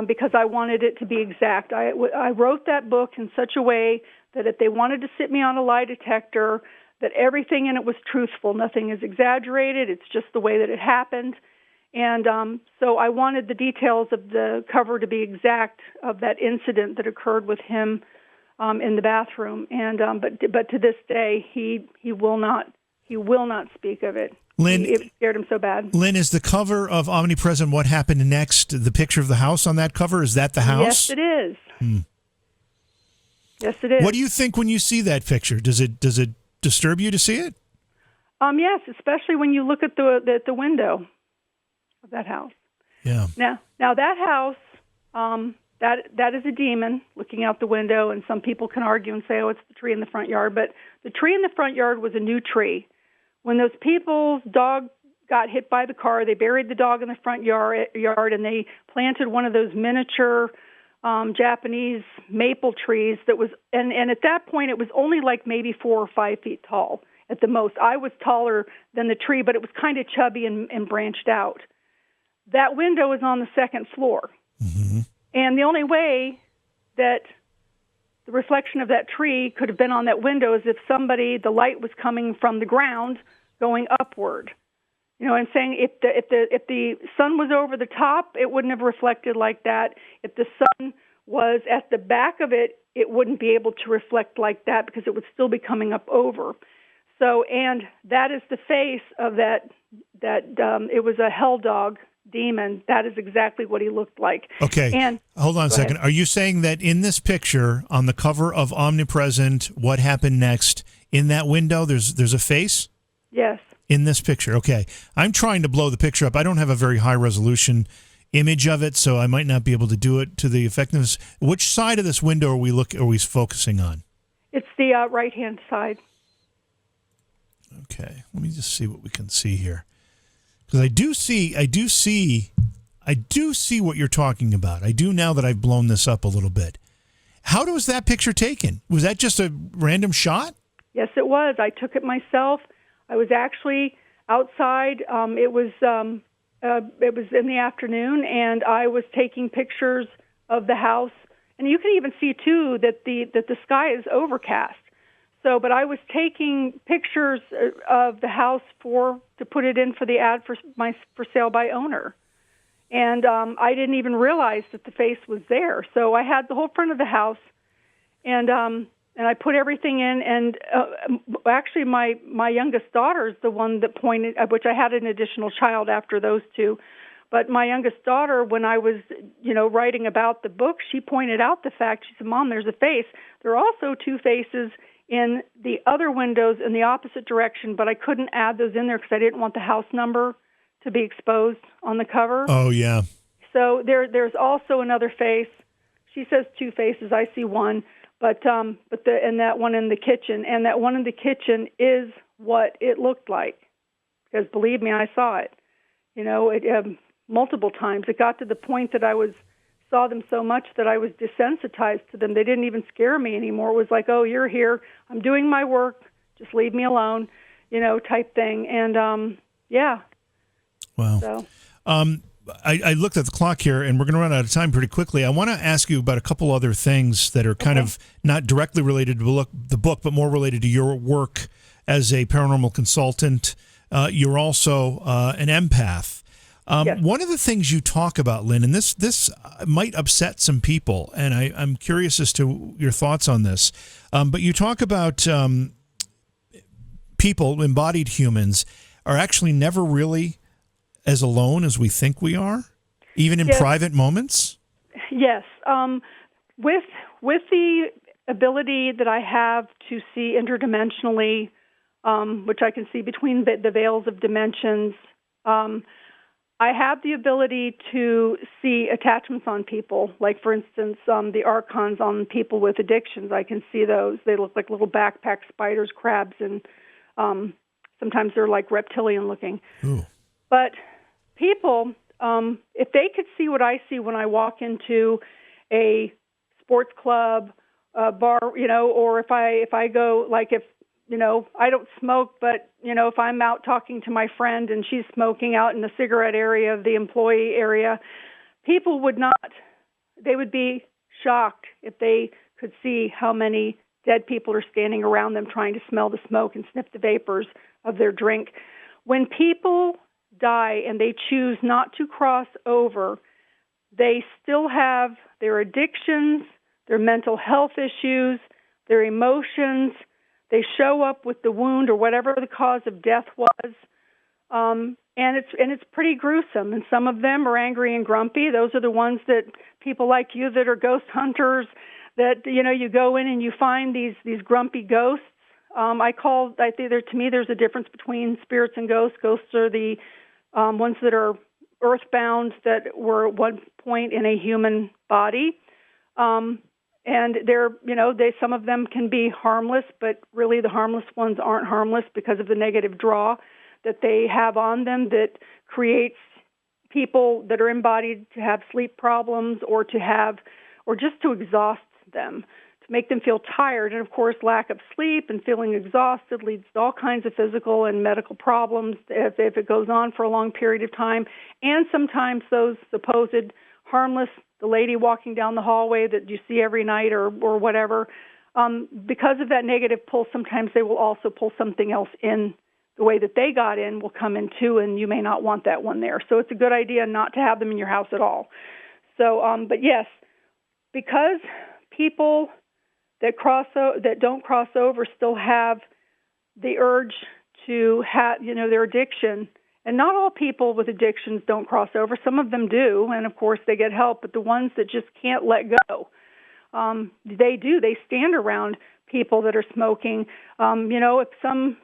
because I wanted it to be exact. I wrote that book in such a way that if they wanted to sit me on a lie detector, that everything in it was truthful. Nothing is exaggerated. It's just the way that it happened. And so I wanted the details of the cover to be exact of that incident that occurred with him in the bathroom, and but to this day he will not speak of it. Lynn, it scared him so bad. Lynn, is the cover of Omnipresent What Happened Next the picture of the house on that cover? Is that the house? Yes, it is. Yes, it is. What do you think when you see that picture? Does it disturb you to see it? Yes, especially when you look at the window of that house. Yeah. Now that house. That is a demon looking out the window, and some people can argue and say, oh, it's the tree in the front yard. But the tree in the front yard was a new tree. When those people's dog got hit by the car, they buried the dog in the front yard, and they planted one of those miniature Japanese maple trees that was, and at that point it was only like maybe 4 or 5 feet tall at the most. I was taller than the tree, but it was kind of chubby and branched out. That window is on the second floor. Mm-hmm. And the only way that the reflection of that tree could have been on that window is if the light was coming from the ground going upward. And saying if the sun was over the top, it wouldn't have reflected like that. If the sun was at the back of it, it wouldn't be able to reflect like that because it would still be coming up over. So, and that is the face of that it was a hell dog demon. That is exactly what he looked like. Okay. And hold on a second. Are you saying that in this picture on the cover of Omnipresent, What Happened Next, in that window, there's a face? Yes. In this picture, okay. I'm trying to blow the picture up. I don't have a very high resolution image of it, so I might not be able to do it to the effectiveness. Which side of this window are we focusing on? It's the right-hand side. Okay, let me just see what we can see here, because I do see what you're talking about. I do, now that I've blown this up a little bit. How was that picture taken? Was that just a random shot? Yes, it was. I took it myself. I was actually outside. It was in the afternoon, and I was taking pictures of the house. And you can even see too that the sky is overcast. So, but I was taking pictures of the house to put it in for the ad for sale by owner. And I didn't even realize that the face was there. So I had the whole front of the house, and I put everything in. And actually, my youngest daughter is the one that pointed, which I had an additional child after those two. But my youngest daughter, when I was, writing about the book, she pointed out the fact. She said, "Mom, there's a face. There are also two faces in the other windows in the opposite direction, but I couldn't add those in there because I didn't want the house number to be exposed on the cover." Oh, yeah. So there's also another face. She says two faces. I see one, but that one in the kitchen, and that one in the kitchen is what it looked like, because believe me, I saw it. Multiple times. It got to the point that I saw them so much that I was desensitized to them. They didn't even scare me anymore. It was like, "Oh, you're here. I'm doing my work. Just leave me alone," type thing. And yeah. Wow. So. I looked at the clock here, and we're going to run out of time pretty quickly. I want to ask you about a couple other things that are kind of not directly related to the book, but more related to your work as a paranormal consultant. You're also an empath. Yes. One of the things you talk about, Lynn, and this might upset some people, and I'm curious as to your thoughts on this, but you talk about people, embodied humans, are actually never really as alone as we think we are, even in private moments? Yes. With the ability that I have to see interdimensionally, which I can see between the veils of dimensions, I have the ability to see attachments on people. Like, for instance, the archons on people with addictions, I can see those. They look like little backpack spiders, crabs, and sometimes they're like reptilian looking. Ooh. But people, if they could see what I see when I walk into a sports club, a bar, or if I go, like, if I don't smoke, but, if I'm out talking to my friend and she's smoking out in the cigarette area of the employee area, people they would be shocked if they could see how many dead people are standing around them trying to smell the smoke and sniff the vapors of their drink. When people die and they choose not to cross over, they still have their addictions, their mental health issues, their emotions. They show up with the wound or whatever the cause of death was, and it's pretty gruesome. And some of them are angry and grumpy. Those are the ones that people like you that are ghost hunters, that you go in and you find these grumpy ghosts. To me, there's a difference between spirits and ghosts. Ghosts are the ones that are earthbound, that were at one point in a human body. And some of them can be harmless, but really the harmless ones aren't harmless because of the negative draw that they have on them that creates people that are embodied to have sleep problems or just to exhaust them, to make them feel tired. And of course, lack of sleep and feeling exhausted leads to all kinds of physical and medical problems if it goes on for a long period of time. And sometimes those supposed harmless, the lady walking down the hallway that you see every night or whatever, because of that negative pull, sometimes they will also pull something else in. The way that they got in will come in too, and you may not want that one there. So it's a good idea not to have them in your house at all. So, but yes, because people that don't cross over still have the urge to have, their addiction. And not all people with addictions don't cross over. Some of them do, and of course they get help. But the ones that just can't let go, they do. They stand around people that are smoking. If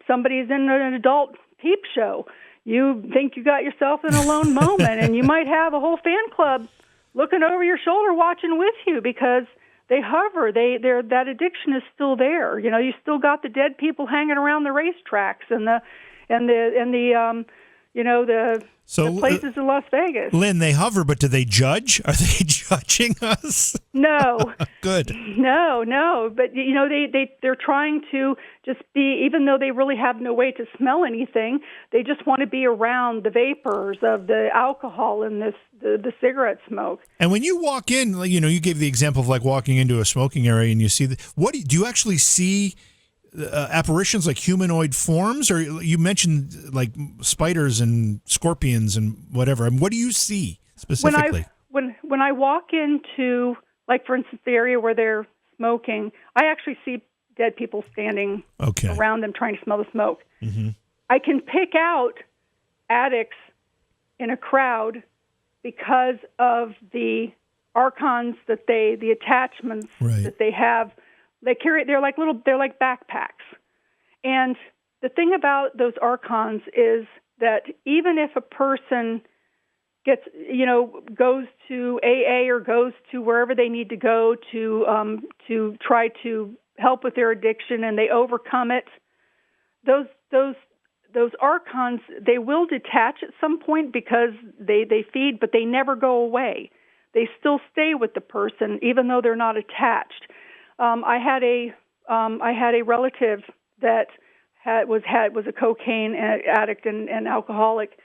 somebody's in an adult peep show, you think you got yourself in a lone moment, and you might have a whole fan club looking over your shoulder watching with you because they hover. That addiction is still there. You still got the dead people hanging around the racetracks and the places in Las Vegas. Lynn, they hover, but do they judge? Are they judging us? No. Good. No. But they're trying to just be, even though they really have no way to smell anything, they just want to be around the vapors of the alcohol and the cigarette smoke. And when you walk in, you gave the example of like walking into a smoking area and you see do you actually see apparitions like humanoid forms, or you mentioned like spiders and scorpions and whatever? What do you see specifically? When I walk into, like, for instance, the area where they're smoking, I actually see dead people standing around them trying to smell the smoke. Mm-hmm. I can pick out addicts in a crowd because of the archons the attachments that they have. They carry. They're like backpacks. And the thing about those archons is that even if a person goes to AA or goes to wherever they need to go to try to help with their addiction, and they overcome it, those archons, they will detach at some point because they feed, but they never go away. They still stay with the person even though they're not attached. I had a relative that was a cocaine addict and alcoholic,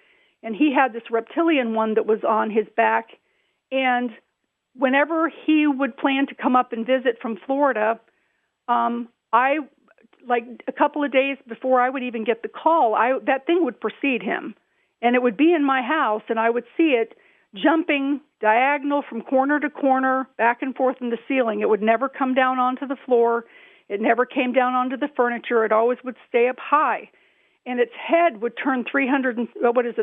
and he had this reptilian one that was on his back. And whenever he would plan to come up and visit from Florida, I, like a couple of days before I would even get the call, that thing would precede him, and it would be in my house, and I would see it jumping diagonal from corner to corner, back and forth in the ceiling. It would never come down onto the floor. It never came down onto the furniture. It always would stay up high. And its head would turn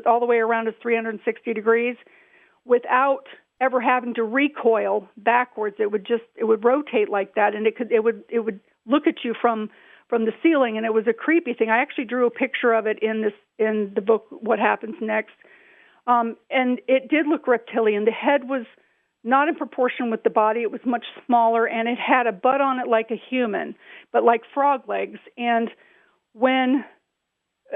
all the way around as 360 degrees without ever having to recoil backwards. It would rotate like that, and it would look at you from the ceiling, and it was a creepy thing. I actually drew a picture of it in the book, What Happens Next. And it did look reptilian. The head was not in proportion with the body. It was much smaller, and it had a butt on it like a human, but like frog legs. And when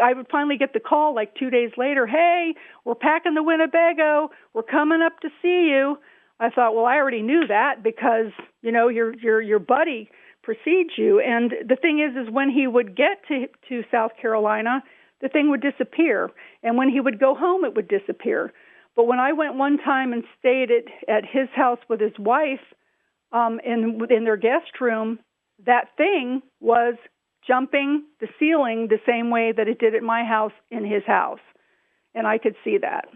I would finally get the call, like 2 days later, "Hey, we're packing the Winnebago. We're coming up to see you." I thought, well, I already knew that because, your buddy precedes you. And the thing is when he would get to South Carolina, the thing would disappear. And when he would go home, it would disappear. But when I went one time and stayed at his house with his wife in their guest room, that thing was jumping the ceiling the same way that it did at my house in his house. And I could see that.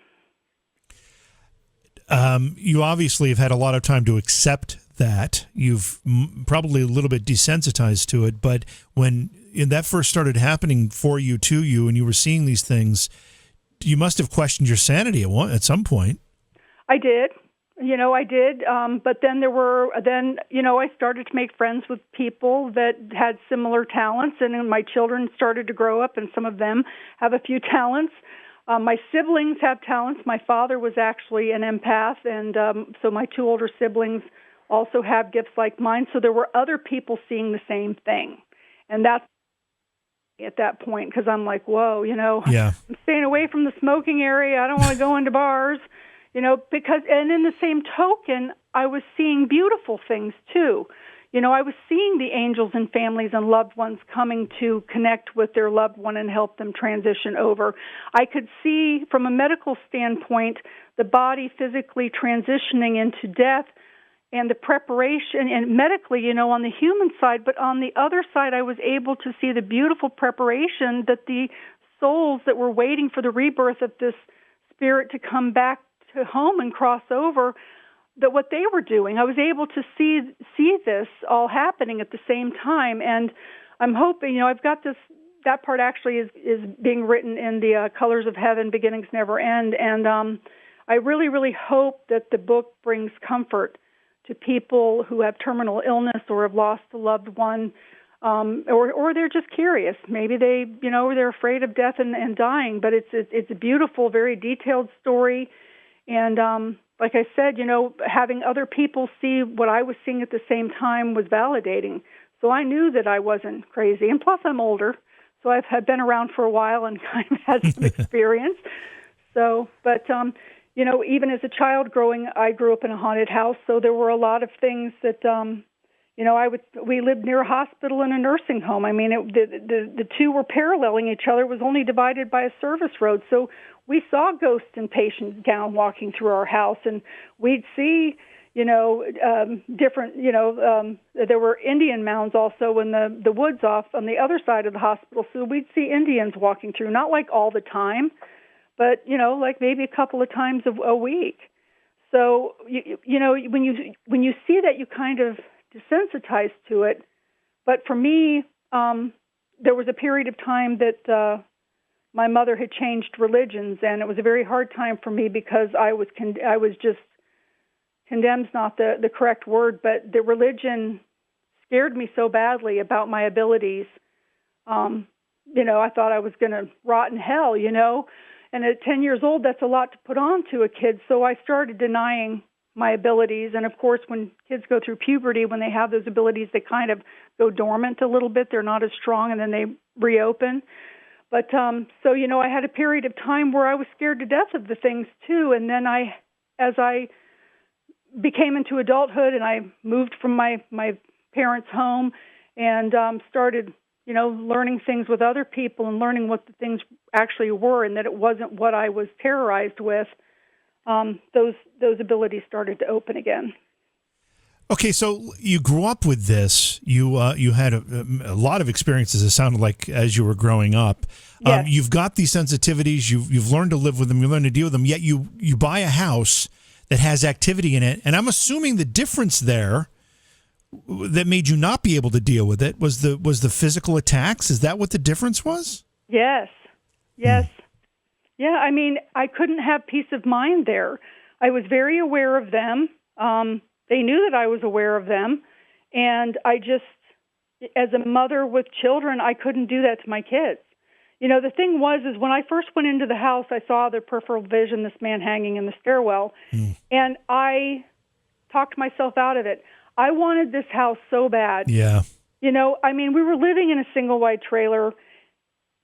You obviously have had a lot of time to accept that. You've probably a little bit desensitized to it, but when that first started happening for you, to you, and you were seeing these things, you must have questioned your sanity at some point. I did. I did. But then I started to make friends with people that had similar talents, and my children started to grow up, and some of them have a few talents. My siblings have talents. My father was actually an empath, and so my two older siblings also have gifts like mine. So there were other people seeing the same thing. And that's at that point, because I'm like, whoa, I'm staying away from the smoking area. I don't want to go into bars, and in the same token, I was seeing beautiful things too. I was seeing the angels and families and loved ones coming to connect with their loved one and help them transition over. I could see, from a medical standpoint, the body physically transitioning into death and the preparation, and medically, on the human side, but on the other side, I was able to see the beautiful preparation that the souls that were waiting for the rebirth of this spirit to come back to home and cross over, that what they were doing. I was able to see this all happening at the same time, and I'm hoping, I've got this, that part actually is being written in the Colors of Heaven, Beginnings Never End, and I really, really hope that the book brings comfort to people who have terminal illness or have lost a loved one. or they're just curious. Maybe they're afraid of death and dying. But it's a beautiful, very detailed story, and like I said, having other people see what I was seeing at the same time was validating. So I knew that I wasn't crazy, and plus I'm older, so I've been around for a while and kind of had some experience. So, but even as a child I grew up in a haunted house, so there were a lot of things that. We lived near a hospital and a nursing home. I mean, the two were paralleling each other. It was only divided by a service road. So we saw ghosts and patients down walking through our house, and we'd see, different, there were Indian mounds also in the woods off on the other side of the hospital. So we'd see Indians walking through, not like all the time, but, like maybe a couple of times a week. So, when you see that, you kind of desensitized to it. But for me, there was a period of time that my mother had changed religions, and it was a very hard time for me because I was just, condemned's not the correct word, but the religion scared me so badly about my abilities. I thought I was going to rot in hell, and at 10 years old, that's a lot to put on to a kid. So I started denying my abilities. And of course, when kids go through puberty, when they have those abilities, they kind of go dormant a little bit. They're not as strong, and then they reopen. But so I had a period of time where I was scared to death of the things too. And then as I became into adulthood, and I moved from my parents' home and started, learning things with other people and learning what the things actually were, and that it wasn't what I was terrorized with. Those abilities started to open again. Okay, so you grew up with this. You had a lot of experiences, it sounded like, as you were growing up. Yes. You've got these sensitivities. You've learned to live with them. You learn to deal with them. Yet you buy a house that has activity in it, and I'm assuming the difference there that made you not be able to deal with it was the physical attacks. Is that what the difference was? Yes. Yeah, I mean, I couldn't have peace of mind there. I was very aware of them. They knew that I was aware of them. And I just, as a mother with children, I couldn't do that to my kids. The thing is when I first went into the house, I saw their peripheral vision, this man hanging in the stairwell. And I talked myself out of it. I wanted this house so bad. Yeah. We were living in a single-wide trailer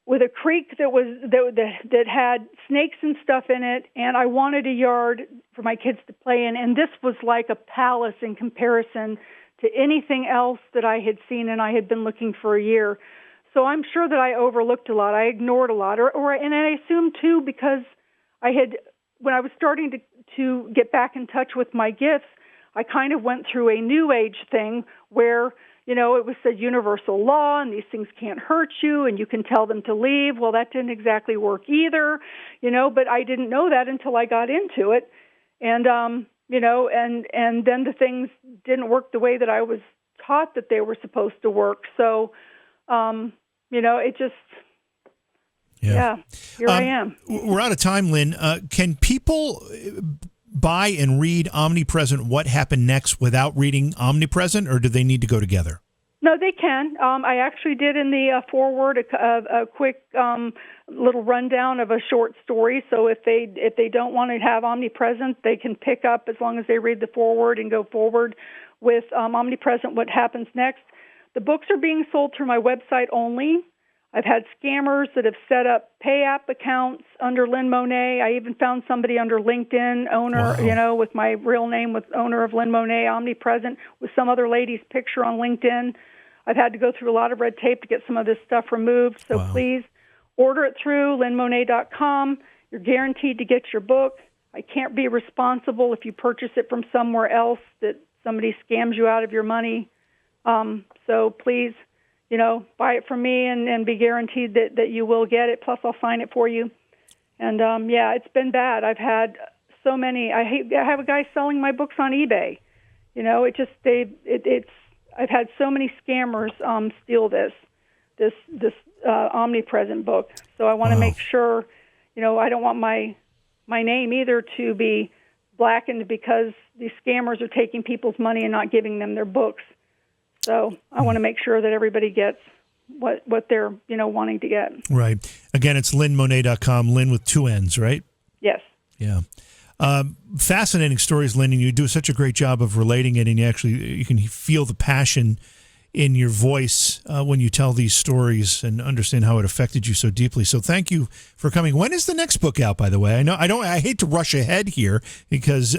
with a creek that had snakes and stuff in it, and I wanted a yard for my kids to play in, and this was like a palace in comparison to anything else that I had seen, and I had been looking for a year. So I'm sure that I overlooked a lot, I ignored a lot, and I assumed too, because when I was starting to get back in touch with my gifts, I kind of went through a New Age thing where it was said universal law, and these things can't hurt you, and you can tell them to leave. Well, that didn't exactly work either, but I didn't know that until I got into it. And, and then the things didn't work the way that I was taught that they were supposed to work. So, it just, here I am. We're out of time, Lynn. Can people buy and read Omnipresent, What Happened Next, without reading Omnipresent, or do they need to go together? No, they can. I actually did in the foreword a quick little rundown of a short story. So if they don't want to have Omnipresent, they can pick up, as long as they read the foreword, and go forward with Omnipresent, What Happens Next. The books are being sold through my website only. I've had scammers that have set up pay app accounts under Lynn Monet. I even found somebody under LinkedIn, owner, Wow. With my real name, with owner of Lynn Monet, Omnipresent, with some other lady's picture on LinkedIn. I've had to go through a lot of red tape to get some of this stuff removed. So Please order it through lynnmonet.com. You're guaranteed to get your book. I can't be responsible if you purchase it from somewhere else that somebody scams you out of your money. So please, buy it from me and be guaranteed that you will get it. Plus, I'll sign it for you. And, it's been bad. I've had so many. I have a guy selling my books on eBay. I've had so many scammers steal this Omnipresent book. So I want to make sure, I don't want my name either to be blackened because these scammers are taking people's money and not giving them their books. So I want to make sure that everybody gets what they're wanting to get. Right. Again, it's LynnMonet.com. Lynn with 2 N's, right? Yes. Yeah. Fascinating stories, Lynn, and you do such a great job of relating it, and you can feel the passion in your voice when you tell these stories and understand how it affected you so deeply. So thank you for coming. When is the next book out, by the way? I hate to rush ahead here because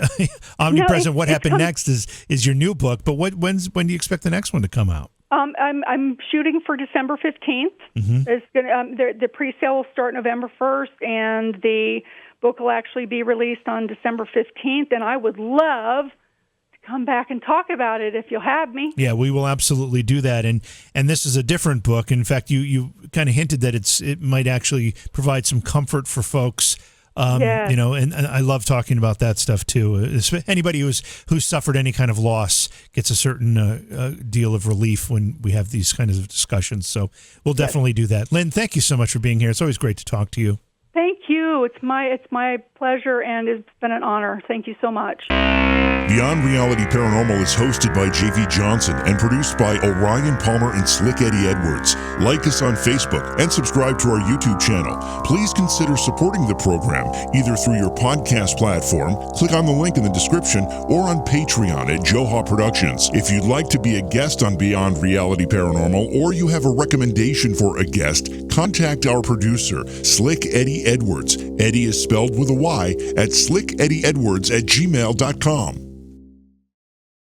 Omnipresent, What Happened Next is your new book, but when do you expect the next one to come out? I'm shooting for December 15th. Mm-hmm. It's gonna, the pre-sale will start November 1st, and the book will actually be released on December 15th, and I would love to come back and talk about it if you'll have me. Yeah, we will absolutely do that. And this is a different book. In fact, you kind of hinted that it might actually provide some comfort for folks. Yes. And I love talking about that stuff too. Anybody who's suffered any kind of loss gets a certain deal of relief when we have these kinds of discussions. So we'll definitely do that. Lynn, thank you so much for being here. It's always great to talk to you. Thank you. It's my pleasure, and it's been an honor. Thank you so much. Beyond Reality Paranormal is hosted by JV Johnson and produced by Orion Palmer and Slick Eddie Edwards. Like us on Facebook and subscribe to our YouTube channel. Please consider supporting the program either through your podcast platform, click on the link in the description, or on Patreon at Joha Productions. If you'd like to be a guest on Beyond Reality Paranormal, or you have a recommendation for a guest, contact our producer, Slick Eddie Edwards. Eddie is spelled with a Y at slickeddieedwards@gmail.com.